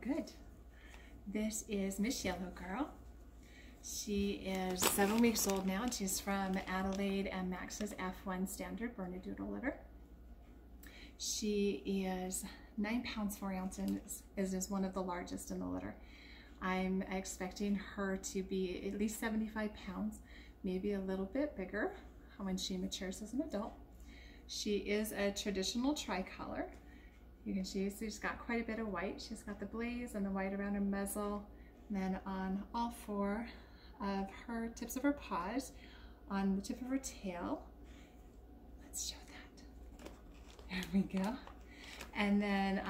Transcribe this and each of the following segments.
Okay, good. This is Miss Yellow Girl. She is 7 weeks old now, and she's from Adelaide and Max's F1 standard Bernedoodle litter. She is 9 pounds 4 ounces and is one of the largest in the litter. I'm expecting her to be at least 75 pounds, maybe a little bit bigger when she matures as an adult. She is a traditional tricolor. You can see she's got quite a bit of white. She's got the blaze and the white around her muzzle, and then on all 4 of her tips of her paws, on the tip of her tail. Let's show that. There we go. And then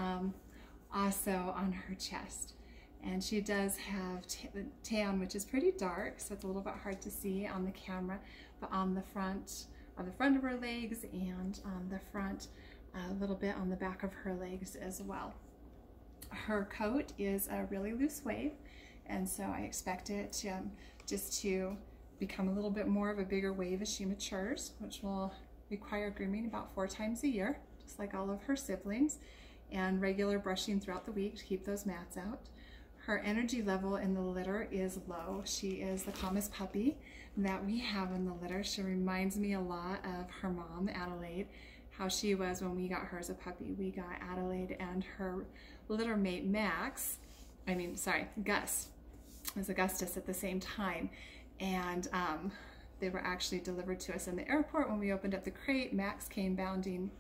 also on her chest. And she does have tan, which is pretty dark, so it's a little bit hard to see on the camera, but on the front of her legs and on the front, a little bit on the back of her legs as well. Her coat is a really loose wave, and so I expect it just to become a little bit more of a bigger wave as she matures, which will require grooming about 4 times a year, just like all of her siblings, and regular brushing throughout the week to keep those mats out. Her energy level in the litter is low. She is the calmest puppy that we have in the litter. She reminds me a lot of her mom, Adelaide, how she was when we got her as a puppy. We got Adelaide and her litter mate, Gus. It was Augustus at the same time. And they were actually delivered to us in the airport. When we opened up the crate, Max came bounding,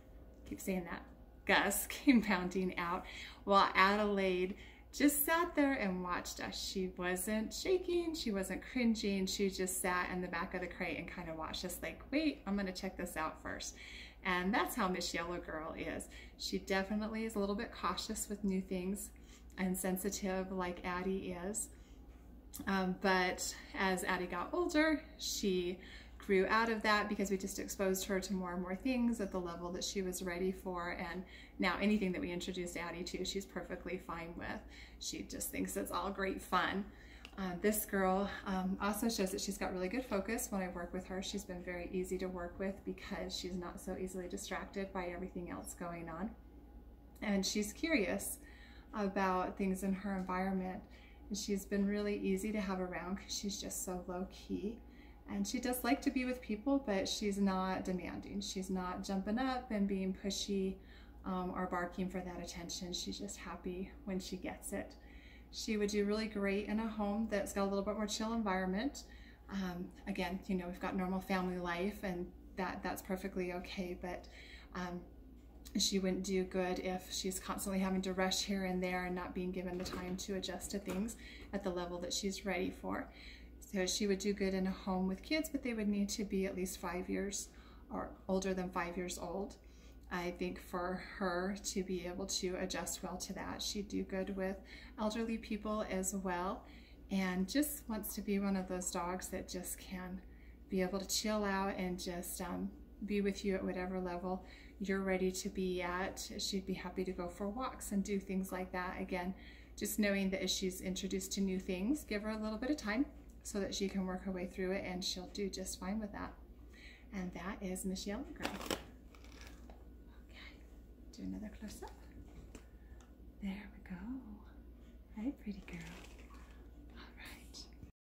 keep saying that, Gus came bounding out, while Adelaide just sat there and watched us. She wasn't shaking, she wasn't cringing, she just sat in the back of the crate and kind of watched us like, wait, I'm gonna check this out first. And that's how Miss Yellow Girl is. She definitely is a little bit cautious with new things and sensitive like Addie is. But as Addie got older, she grew out of that because we just exposed her to more and more things at the level that she was ready for. And now anything that we introduced Addie to, she's perfectly fine with. She just thinks it's all great fun. This girl also shows that she's got really good focus when I work with her. She's been very easy to work with because she's not so easily distracted by everything else going on. And she's curious about things in her environment. And she's been really easy to have around because she's just so low key. And she does like to be with people, but she's not demanding. She's not jumping up and being pushy or barking for that attention. She's just happy when she gets it. She would do really great in a home that's got a little bit more chill environment. Again, you know, we've got normal family life, and that's perfectly okay, but she wouldn't do good if she's constantly having to rush here and there and not being given the time to adjust to things at the level that she's ready for. So she would do good in a home with kids, but they would need to be at least 5 years or older than 5 years old. I think for her to be able to adjust well to that, she'd do good with elderly people as well, and just wants to be one of those dogs that just can be able to chill out and just be with you at whatever level you're ready to be at. She'd be happy to go for walks and do things like that. Again, just knowing that as she's introduced to new things, give her a little bit of time so that she can work her way through it, and she'll do just fine with that. And that is Miss Yellow Girl. Okay, do another close-up. There we go. Hi, pretty girl.